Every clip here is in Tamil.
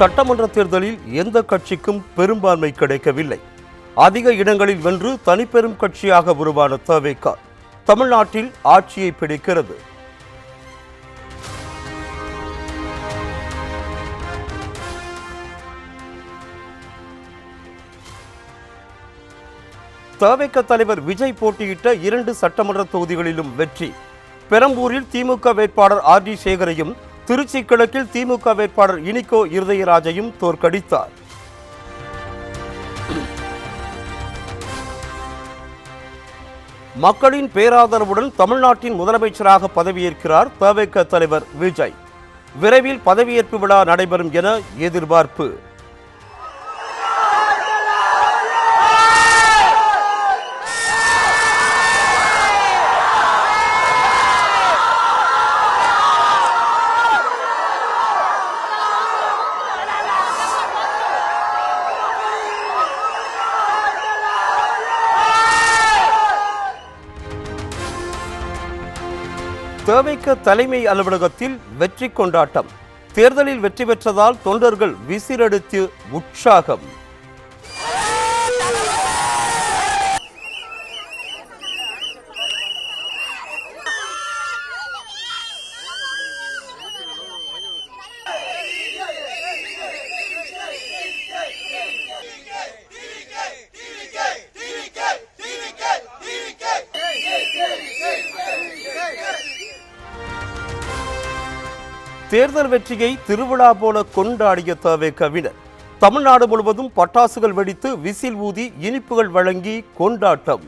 சட்டமன்ற தேர்தலில் எந்த கட்சிக்கும் பெரும்பான்மை கிடைக்கவில்லை. அதிக இடங்களில் வென்று தனிப்பெரும் கட்சியாக உருவான தவேக தமிழ்நாட்டில் ஆட்சியை பிடிக்கிறது. தவேக தலைவர் விஜய் போட்டியிட்ட 2 சட்டமன்ற தொகுதிகளிலும் வெற்றி. பெரம்பூரில் திமுக வேட்பாளர் ஆர்.டி. சேகரையும், திருச்சி கிழக்கில் திமுக வேட்பாளர் இனிகோ இருதயராஜையும் தோற்கடித்தார். மக்களின் பேராதரவுடன் தமிழ்நாட்டின் முதலமைச்சராக பதவியேற்கிறார் தவேக தலைவர் விஜய். விரைவில் பதவியேற்பு விழா நடைபெறும் என எதிர்பார்ப்பு. தவேக தலைமை அலுவலகத்தில் வெற்றி கொண்டாட்டம். தேர்தலில் வெற்றி பெற்றதால் தொண்டர்கள் விசிலடித்து உற்சாகம். தேர்தல் வெற்றியை திருவிழா போல கொண்டாடிய தவேகவினர் தமிழ்நாடு முழுவதும் பட்டாசுகள் வெடித்து விசில் ஊதி இனிப்புகள் வழங்கி கொண்டாட்டம்.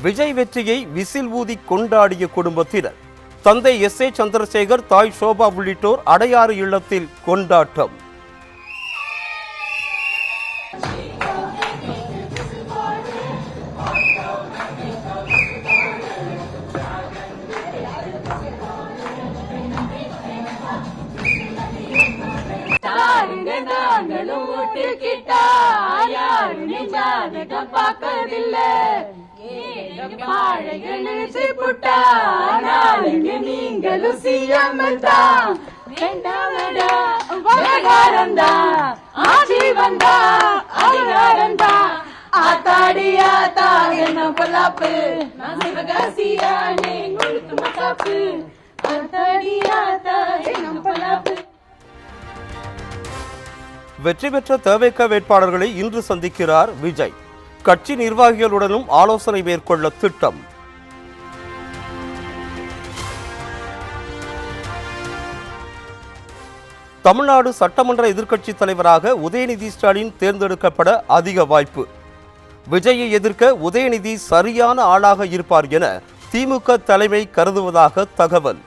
விஜய் வெற்றியை விசில் ஊதி கொண்டாடிய குடும்பத்தினர் தந்தை எஸ்.ஏ. சந்திரசேகர், தாய் சோபா உள்ளிட்டோர் அடையாறு இல்லத்தில் கொண்டாட்டம். வெற்றி பெற்ற தவேக வேட்பாளர்களை இன்று சந்திக்கிறார் விஜய். கட்சி நிர்வாகிகளுடனும் ஆலோசனை மேற்கொள்ள திட்டம். தமிழ்நாடு சட்டமன்ற எதிர்க்கட்சி தலைவராக உதயநிதி ஸ்டாலின் தேர்ந்தெடுக்கப்பட அதிக வாய்ப்பு. விஜயை எதிர்க்க உதயநிதி சரியான ஆளாக இருப்பார் என திமுக தலைமை கருதுவதாக தகவல்.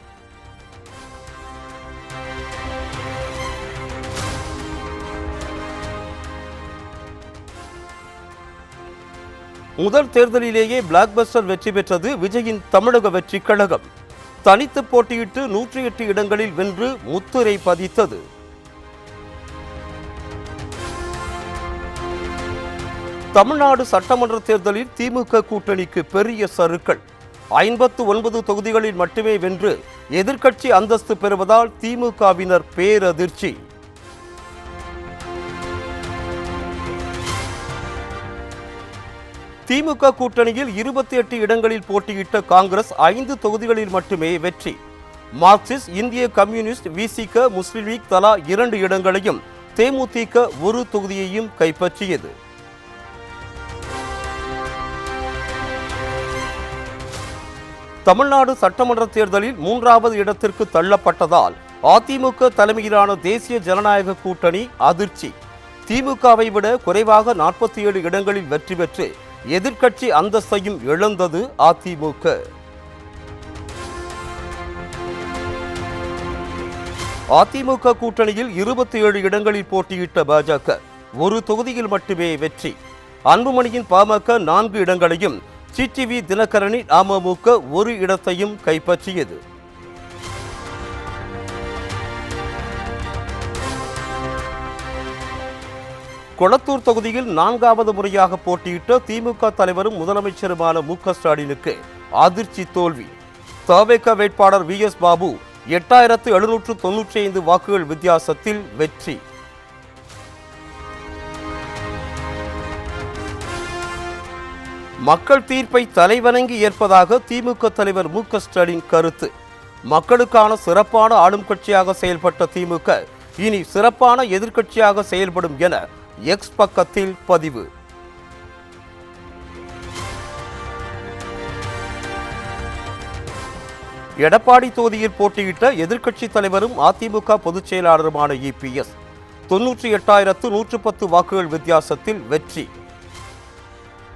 முதல் தேர்தலிலேயே பிளாக் பஸ்டர் வெற்றி பெற்றது விஜயின் தமிழக வெற்றி கழகம். தனித்து போட்டியிட்டு 108 இடங்களில் வென்று முத்திரை பதித்தது. தமிழ்நாடு சட்டமன்ற தேர்தலில் திமுக கூட்டணிக்கு பெரிய சறுக்கல். 59 தொகுதிகளில் மட்டுமே வென்று எதிர்க்கட்சி அந்தஸ்து பெறுவதால் திமுகவினர் பேரதிர்ச்சி. திமுக கூட்டணியில் 28 இடங்களில் போட்டியிட்ட காங்கிரஸ் 5 தொகுதிகளில் மட்டுமே வெற்றி. மார்க்சிஸ்ட், இந்திய கம்யூனிஸ்ட், விசிக, முஸ்லிம் லீக் தலா 2 இடங்களையும், தேமுதிக 1 தொகுதியையும் கைப்பற்றியது. தமிழ்நாடு சட்டமன்ற தேர்தலில் 3வது இடத்திற்கு தள்ளப்பட்டதால் அதிமுக தலைமையிலான தேசிய ஜனநாயக கூட்டணி அதிர்ச்சி. திமுகவை விட குறைவாக 47 இடங்களில் வெற்றி பெற்று எதிர்க்கட்சி அந்தஸ்தையும் இழந்தது அதிமுக. அதிமுக கூட்டணியில் 27 இடங்களில் போட்டியிட்ட பாஜக 1 தொகுதியில் மட்டுமே வெற்றி. அன்புமணியின் பாமக 4 இடங்களையும், டிடிவி தினகரனின் அமமுக 1 இடத்தையும் கைப்பற்றியது. கொளத்தூர் தொகுதியில் 4வது முறையாக போட்டியிட்ட திமுக தலைவரும் முதலமைச்சருமான மு.க. ஸ்டாலினுக்கு அதிர்ச்சி தோல்வி. தவேக வேட்பாளர் வி.எஸ். பாபு 8795 வாக்குகள் வித்தியாசத்தில் வெற்றி. மக்கள் தீர்ப்பை தலைவணங்கி ஏற்பதாக திமுக தலைவர் மு.க. ஸ்டாலின் கருத்து. மக்களுக்கான சிறப்பான ஆளும் கட்சியாக செயல்பட்ட திமுக இனி சிறப்பான எதிர்க்கட்சியாக செயல்படும் என எக்ஸ் பக்கத்தில் பதிவு. எடப்பாடி தொகுதியில் போட்டியிட்ட எதிர்க்கட்சி தலைவரும் அதிமுக பொதுச் செயலாளருமான இபிஎஸ் 98,110 வாக்குகள் வித்தியாசத்தில் வெற்றி.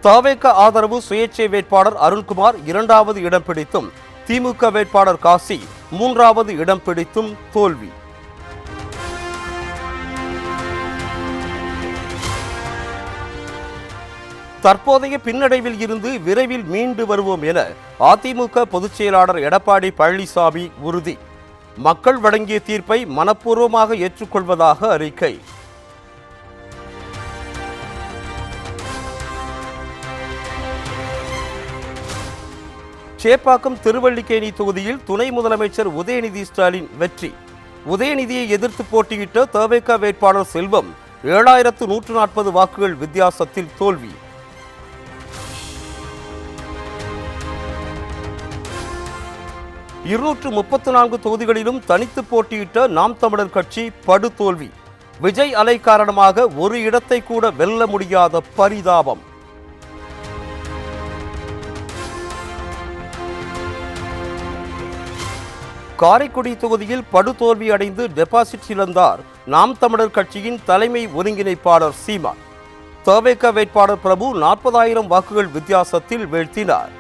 தவேக ஆதரவு சுயேட்சை வேட்பாளர் அருண்குமார் 2வது இடம் பிடித்தும் திமுக வேட்பாளர் காசி 3வது இடம் பிடித்தும் தோல்வி. தற்போதைய பின்னடைவில் இருந்து விரைவில் மீண்டு வருவோம் என அதிமுக பொதுச் செயலாளர் எடப்பாடி பழனிசாமி உறுதி. மக்கள் வழங்கிய தீர்ப்பை மனப்பூர்வமாக ஏற்றுக்கொள்வதாக அறிக்கை. சேப்பாக்கம் திருவல்லிக்கேணி தொகுதியில் துணை முதலமைச்சர் உதயநிதி ஸ்டாலின் வெற்றி. உதயநிதியை எதிர்த்து போட்டியிட்ட தவேக வேட்பாளர் செல்வம் 7140 வாக்குகள் வித்தியாசத்தில் தோல்வி. இருநூற்று 34 தொகுதிகளிலும் தனித்து போட்டியிட்ட நாம் தமிழர் கட்சி படுதோல்வி. விஜய் அலை காரணமாக ஒரு இடத்தை கூட வெல்ல முடியாத பரிதாபம். காரைக்குடி தொகுதியில் படுதோல்வி அடைந்து டெபாசிட் இழந்தார் நாம் தமிழர் கட்சியின் தலைமை ஒருங்கிணைப்பாளர் சீமான். தவேக வேட்பாளர் பிரபு 40,000 வாக்குகள் வித்தியாசத்தில் வீழ்த்தினார்.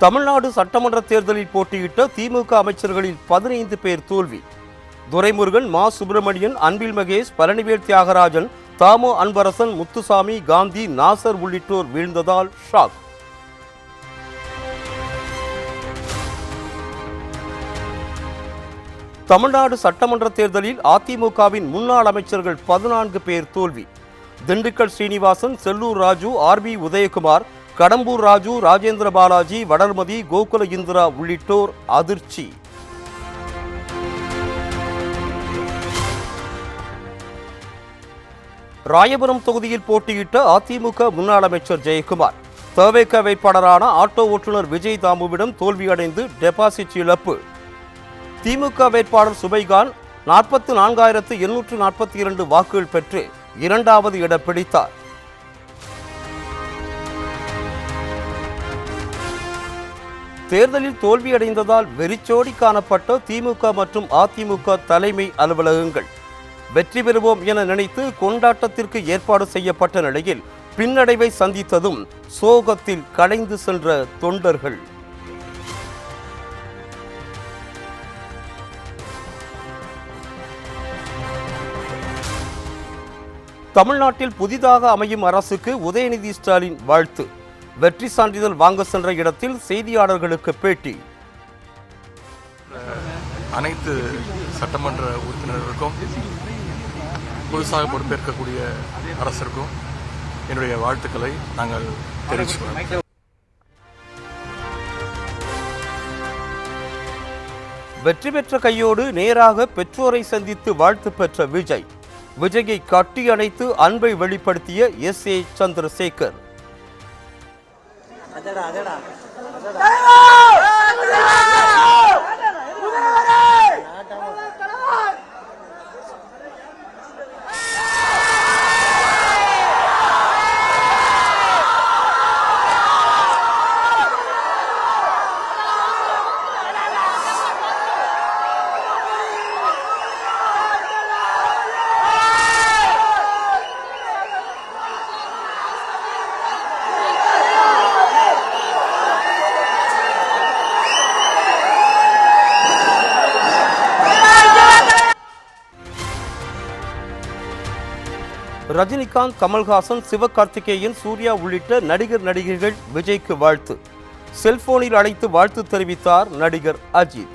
தமிழ்நாடு சட்டமன்ற தேர்தலில் போட்டியிட்ட திமுக அமைச்சர்களில் 15 பேர் தோல்வி. துரைமுருகன், மா. சுப்பிரமணியன், அன்பில் மகேஷ், பழனிவேல் தியாகராஜன், தாமோ அன்பரசன், முத்துசாமி, காந்தி, நாசர் உள்ளிட்டோர் வீழ்ந்ததால் ஷாக். தமிழ்நாடு சட்டமன்ற தேர்தலில் அதிமுகவின் முன்னாள் அமைச்சர்கள் 14 பேர் தோல்வி. திண்டுக்கல் ஸ்ரீனிவாசன், செல்லூர் ராஜு, ஆர்.பி. உதயகுமார், கடம்பூர் ராஜு, ராஜேந்திர பாலாஜி, வளர்மதி, கோகுல இந்திரா உள்ளிட்டோர் அதிர்ச்சி. ராயபுரம் தொகுதியில் போட்டியிட்ட அதிமுக முன்னாள் அமைச்சர் ஜெயக்குமார் தவேக வேட்பாளரான ஆட்டோ ஓட்டுநர் விஜய் தாமுவிடம் தோல்வியடைந்து டெபாசிட் இழப்பு. திமுக வேட்பாளர் சுபைகான் 44,842 வாக்குகள் பெற்று 2வது இடம் பிடித்தார். தேர்தலில் தோல்வியடைந்ததால் வெறிச்சோடி காணப்பட்ட திமுக மற்றும் அதிமுக தலைமை அலுவலகங்கள். வெற்றி பெறுவோம் என நினைத்து கொண்டாட்டத்திற்கு ஏற்பாடு செய்யப்பட்ட நிலையில் பின்னடைவை சந்தித்ததும் சோகத்தில் கலைந்து சென்ற தொண்டர்கள். தமிழ்நாட்டில் புதிதாக அமையும் அரசுக்கு உதயநிதி ஸ்டாலின் வாழ்த்து. வெற்றி சான்றிதழ் வாங்க சென்ற இடத்தில் செய்தியாளர்களுக்கு பேட்டி. அனைத்து சட்டமன்ற உறுப்பினர்களுக்கும் புதுசாக பொறுப்பேற்கக்கூடிய அரசிற்கும் என்னுடைய வாழ்த்துக்களை நாங்கள் தெரிவிச்சுக்கிறோம். வெற்றி பெற்ற கையோடு நேராக பெற்றோரை சந்தித்து வாழ்த்து பெற்ற விஜய். விஜயை கட்டி அணைத்து அன்பை வெளிப்படுத்திய எஸ்.ஏ. சந்திரசேகர். ரஜினிகாந்த், கமல்ஹாசன், சிவகார்த்திகேயன், சூர்யா உள்ளிட்ட நடிகர் நடிகைகள் விஜய்க்கு வாழ்த்து. செல்போனில் அழைத்து வாழ்த்து தெரிவித்தார் நடிகர் அஜித்.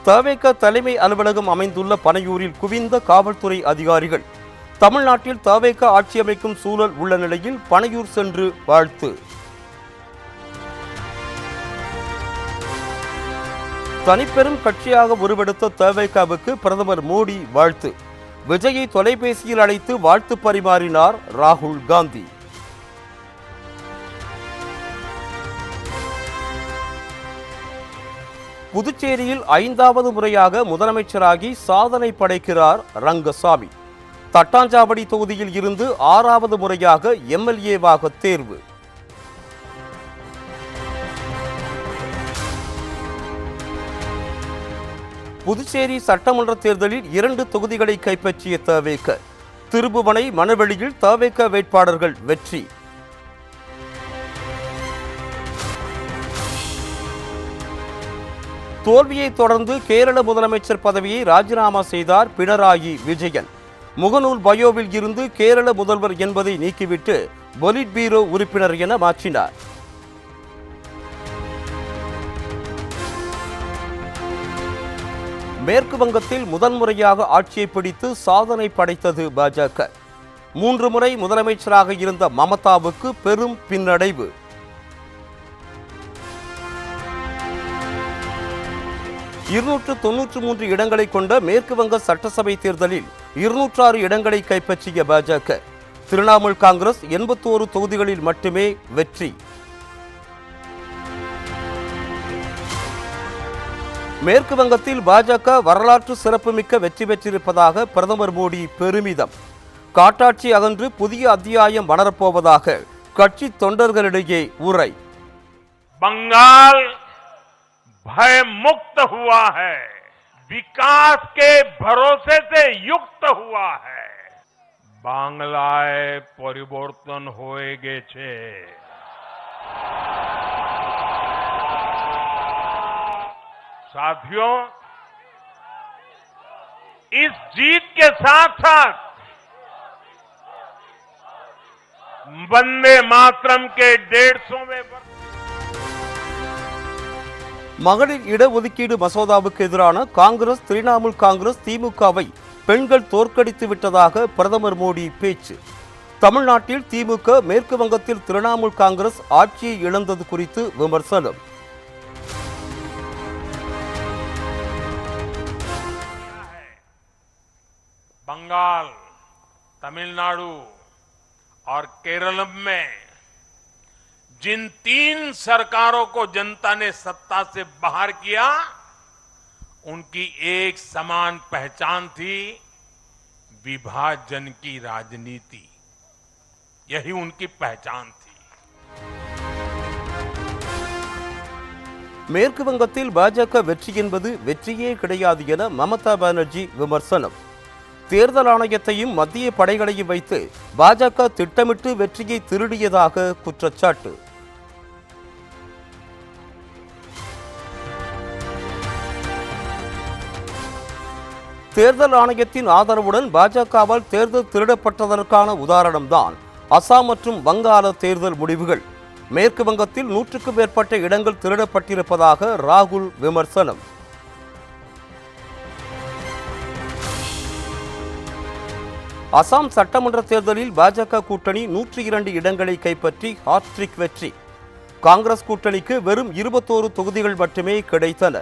தவேக தலைமை அலுவலகம் அமைந்துள்ள பனையூரில் குவிந்த காவல்துறை அதிகாரிகள். தமிழ்நாட்டில் தவேக ஆட்சி அமைக்கும் சூழல் உள்ள நிலையில் பனையூர் சென்று வாழ்த்து. தனிப்பெரும் கட்சியாக உருவெடுத்த தவேகவுக்கு பிரதமர் மோடி வாழ்த்து. விஜயை தொலைபேசியில் அழைத்து வாழ்த்து பரிமாறினார் ராகுல் காந்தி. புதுச்சேரியில் 5வது முறையாக முதலமைச்சராகி சாதனை படைக்கிறார் ரங்கசாமி. தட்டாஞ்சாவடி தொகுதியில் இருந்து 6வது முறையாக எம்எல்ஏவாக தேர்வு. புதுச்சேரி சட்டமன்ற தேர்தலில் 2 தொகுதிகளை கைப்பற்றிய தவேக. திருபுவனை மணவெளியில் தவேக வேட்பாளர்கள் வெற்றி. தோல்வியை தொடர்ந்து கேரள முதலமைச்சர் பதவியை ராஜினாமா செய்தார் பினராயி விஜயன். முகநூல் பயோவில் இருந்து கேரள முதல்வர் என்பதை நீக்கிவிட்டு பொலிட் பீரோ உறுப்பினர் என மாற்றினார். மேற்கு வங்கத்தில் முதன்முறையாக ஆட்சியை பிடித்து சாதனை படைத்தது பாஜக. 3 முறை முதலமைச்சராக இருந்த மமதாவுக்கு பெரும் பின்னடைவு. (293) இடங்களை கொண்ட மேற்கு வங்க சட்டசபை தேர்தலில் 206 இடங்களை கைப்பற்றிய பாஜக. திரிணாமுல் காங்கிரஸ் 81 தொகுதிகளில் மட்டுமே வெற்றி. மேற்கு வங்கத்தில் பாஜக வரலாற்று சிறப்புமிக்க வெற்றி பெற்றிருப்பதாக பிரதமர் மோடி பெருமிதம். காட்டாட்சி அகன்று புதிய அத்தியாயம் வளரப்போவதாக கட்சி தொண்டர்களிடையே உரை. बंगाल भय मुक्त हुआ है, विकास के भरोसे से युक्त हुआ है. बांग्लाए परिवर्तन होएगे छे. साथियों, इस जीत के साथ साथ वंदे मातरम के 150वें மகளிர் இடஒதுக்கீடு மசோதாவுக்கு எதிரான காங்கிரஸ், திரிணாமுல் காங்கிரஸ், திமுகவை பெண்கள் தோற்கடித்து விட்டதாக பிரதமர் மோடி பேச்சு. தமிழ்நாட்டில் திமுக, மேற்கு வங்கத்தில் திரிணாமுல் காங்கிரஸ் ஆட்சியை இழந்தது குறித்து விமர்சனம். बंगाल, तमिलनाडु और केरल में जिन 3 सरकारों को जनता ने सत्ता से बाहर किया, उनकी एक समान पहचान थी, विभाजन की राजनीति. यही उनकी पहचान थी. மேற்கு வங்கத்தில் பாஜக வெற்றி என்பது வெற்றியே கிடையாது என மமதா பானர்ஜி விமர்சனம். தேர்தல் ஆணையத்தையும் மத்திய படைகளையும் வைத்து பாஜக திட்டமிட்டு வெற்றியை திருடியதாக குற்றச்சாட்டு. தேர்தல் ஆணையத்தின் ஆதரவுடன் பாஜகவால் தேர்தல் திருடப்பட்டதற்கான உதாரணம்தான் அசாம் மற்றும் வங்காள தேர்தல் முடிவுகள். மேற்கு வங்கத்தில் 100க்கும் மேற்பட்ட இடங்கள் திருடப்பட்டிருப்பதாக ராகுல் விமர்சனம். அசாம் சட்டமன்ற தேர்தலில் பாஜக கூட்டணி 102 இடங்களை கைப்பற்றி ஹாட்ரிக் வெற்றி. காங்கிரஸ் கூட்டணிக்கு வெறும் 21 தொகுதிகள் மட்டுமே கிடைத்தன.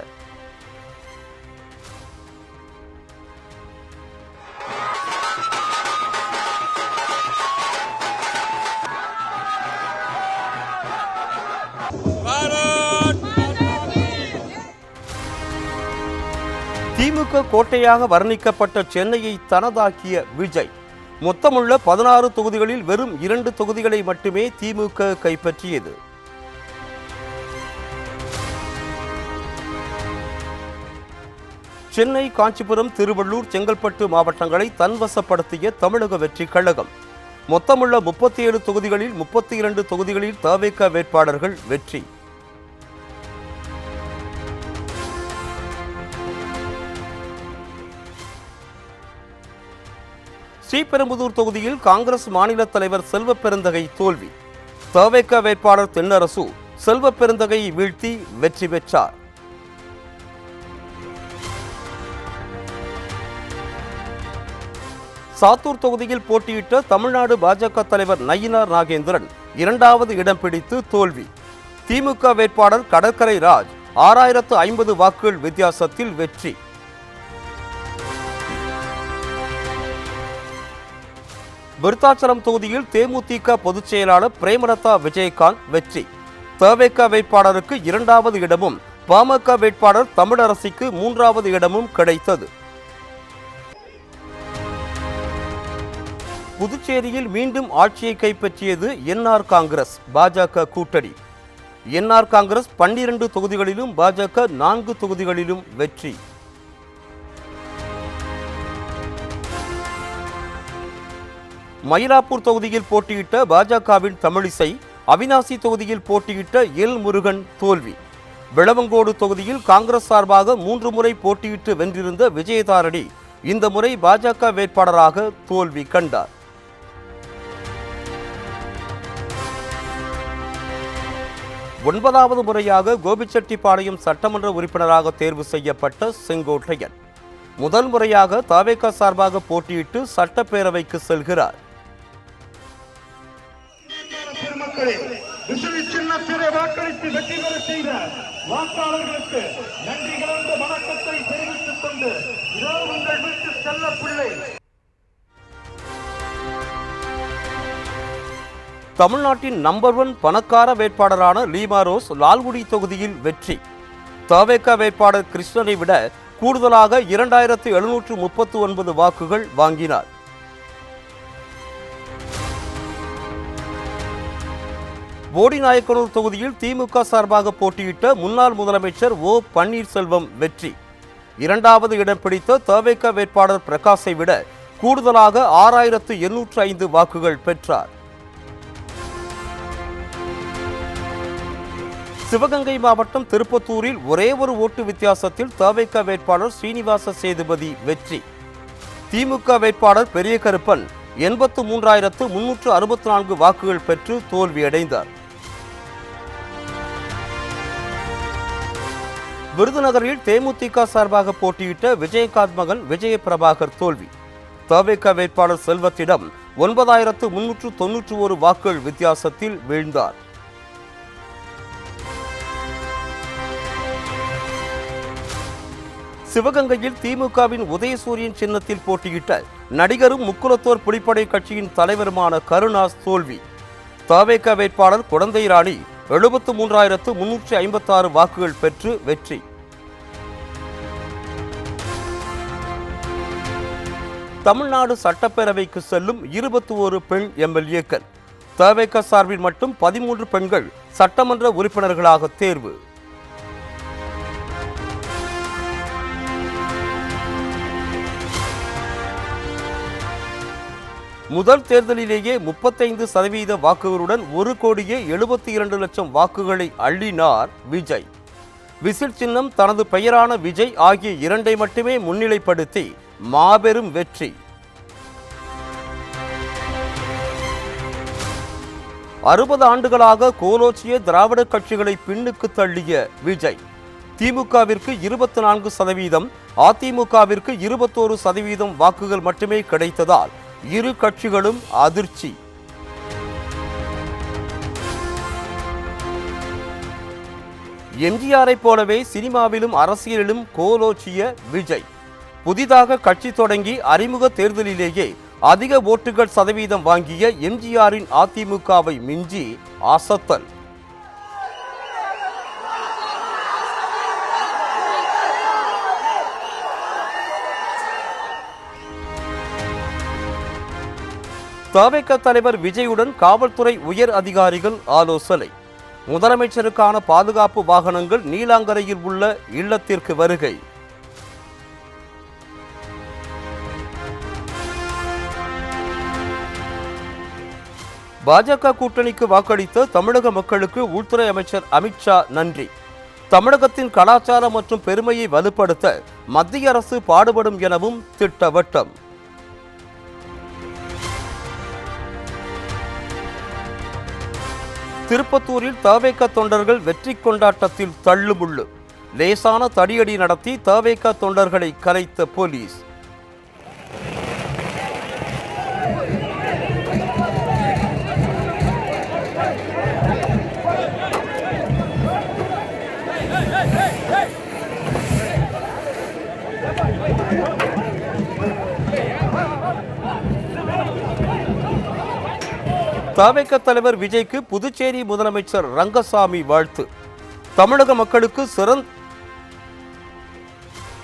திமுக கோட்டையாக வர்ணிக்கப்பட்ட சென்னையை தனதாக்கிய விஜய். மொத்தமுள்ள 16 தொகுதிகளில் வெறும் 2 தொகுதிகளை மட்டுமே திமுக கைப்பற்றியது. சென்னை, காஞ்சிபுரம், திருவள்ளூர், செங்கல்பட்டு மாவட்டங்களை தன்வசப்படுத்திய தமிழக வெற்றிக் கழகம். மொத்தமுள்ள 37 தொகுதிகளில் 32 தொகுதிகளில் தவேக வேட்பாளர்கள் வெற்றி. ஸ்ரீபெரும்புதூர் தொகுதியில் காங்கிரஸ் மாநில தலைவர் செல்வ பெருந்தகை தோல்வி. தவேக வேட்பாளர் தென்னரசு செல்வ பெருந்தகையை வீழ்த்தி வெற்றி பெற்றார். சாத்தூர் தொகுதியில் போட்டியிட்ட தமிழ்நாடு பாஜக தலைவர் நயினார் நாகேந்திரன் 2வது இடம் பிடித்து தோல்வி. திமுக வேட்பாளர் கடற்கரை ராஜ் 6050 வாக்குகள் வித்தியாசத்தில் வெற்றி. விருத்தாச்சலம் தொகுதியில் தேமுதிக பொதுச் செயலாளர் பிரேமலதா விஜயகாந்த் வெற்றி. தவேக வேட்பாளருக்கு 2வது இடமும் பாமக வேட்பாளர் தமிழரசிக்கு 3வது இடமும் கிடைத்தது. புதுச்சேரியில் மீண்டும் ஆட்சியை கைப்பற்றியது என்ஆர் காங்கிரஸ் பாஜக கூட்டணி. என்ஆர் காங்கிரஸ் 12 தொகுதிகளிலும் பாஜக 4 தொகுதிகளிலும் வெற்றி. மயிலாப்பூர் தொகுதியில் போட்டியிட்ட பாஜகவின் தமிழிசை, அவினாசி தொகுதியில் போட்டியிட்ட எல் முருகன் தோல்வி. விளவங்கோடு தொகுதியில் காங்கிரஸ் சார்பாக 3 முறை போட்டியிட்டு வென்றிருந்த விஜயதாரணி இந்த முறை பாஜக வேட்பாளராக தோல்வி கண்டார். ஒன்பதாவது முறையாக கோபிச்செட்டிப்பாளையம் சட்டமன்ற உறுப்பினராக தேர்வு செய்யப்பட்ட செங்கோட்டையன் முதல் முறையாக தவேக சார்பாக போட்டியிட்டு சட்டப்பேரவைக்கு செல்கிறார். வாக்களித்து வெற்றி பெற செய்த வாக்காளர்களுக்கு நன்றி கலந்த வணக்கத்தை தெரிவித்துக் கொண்டு உங்கள் வீட்டு செல்ல பிள்ளை. தமிழ்நாட்டின் நம்பர் 1 பணக்கார வேட்பாளரான லீமா ரோஸ் லால்குடி தொகுதியில் வெற்றி. தவேக வேட்பாளர் கிருஷ்ணனை விட கூடுதலாக 2739 வாக்குகள் வாங்கினார். போடிநாயக்கனூர் தொகுதியில் திமுக சார்பாக போட்டியிட்ட முன்னாள் முதலமைச்சர் ஓ பன்னீர்செல்வம் வெற்றி. 2வது இடம் பிடித்த தவேக வேட்பாளர் பிரகாஷை விட கூடுதலாக 6805 வாக்குகள் பெற்றார். சிவகங்கை மாவட்டம் திருப்பத்தூரில் ஒரே ஒரு ஓட்டு வித்தியாசத்தில் தவேக வேட்பாளர் ஸ்ரீனிவாச சேதுபதி வெற்றி. திமுக வேட்பாளர் பெரிய கருப்பன் 83364 வாக்குகள் பெற்று தோல்வியடைந்தார். விருதுநகரில் தேமுதிக சார்பாக போட்டியிட்ட விஜயகாந்த் மகன் விஜய பிரபாகர் தோல்வி. தவேக வேட்பாளர் செல்வத்திடம் 9391 வாக்குகள் வித்தியாசத்தில் வீழ்ந்தார். சிவகங்கையில் திமுகவின் உதயசூரியன் சின்னத்தில் போட்டியிட்ட நடிகரும் முக்குலத்தோர் புலிப்படை கட்சியின் தலைவருமான கருணாஸ் தோல்வி. தவேக வேட்பாளர் குடந்தை ராணி 73356 வாக்குகள் பெற்று வெற்றி. தமிழ்நாடு சட்டப்பேரவைக்கு செல்லும் 21 பெண் எம்எல்ஏக்கள். தவேக சார்பில் மட்டும் 13 பெண்கள் சட்டமன்ற உறுப்பினர்களாக தேர்வு. முதல் தேர்தலிலேயே 35% வாக்குகளுடன் 1,72,00,000 வாக்குகளை அள்ளினார் விஜய். விசில் சின்னம் தனது பெயரான விஜய் ஆகிய 2ஐ மட்டுமே முன்னிலைப்படுத்தி மாபெரும் வெற்றி. 60 ஆண்டுகளாக கோலோச்சிய திராவிட கட்சிகளை பின்னுக்கு தள்ளிய விஜய் திமுகவிற்கு 24%, அதிமுகவிற்கு 21% வாக்குகள் மட்டுமே கிடைத்ததால் இரு கட்சிகளும் அதிர்ச்சி. எம்ஜிஆரை போலவே சினிமாவிலும் அரசியலிலும் கோலோச்சிய விஜய் புதிதாக கட்சி தொடங்கி அறிமுக தேர்தலிலேயே அதிக ஓட்டுகள் சதவீதம் வாங்கிய எம்ஜிஆரின் அதிமுகவை மிஞ்சி அசத்தல். தவேக தலைவர் விஜயுடன் காவல்துறை உயர் அதிகாரிகள் ஆலோசனை. முதலமைச்சருக்கான பாதுகாப்பு வாகனங்கள் நீலாங்கரையில் உள்ள இல்லத்திற்கு வருகை. பாஜக கூட்டணிக்கு வாக்களித்த தமிழக மக்களுக்கு உள்துறை அமைச்சர் அமித்ஷா நன்றி. தமிழகத்தின் கலாச்சாரம் மற்றும் பெருமையை வலுப்படுத்த மத்திய அரசு பாடுபடும் எனவும் திட்டவட்டம். திருப்பத்தூரில் தவேக தொண்டர்கள் வெற்றி கொண்டாட்டத்தில் தள்ளுமுள்ளு. லேசான தடியடி நடத்தி தவேக தொண்டர்களை கலைத்த போலீஸ். தவிக தலைவர் விஜய்க்கு புதுச்சேரி முதலமைச்சர் ரங்கசாமி வாழ்த்து. தமிழக மக்களுக்கு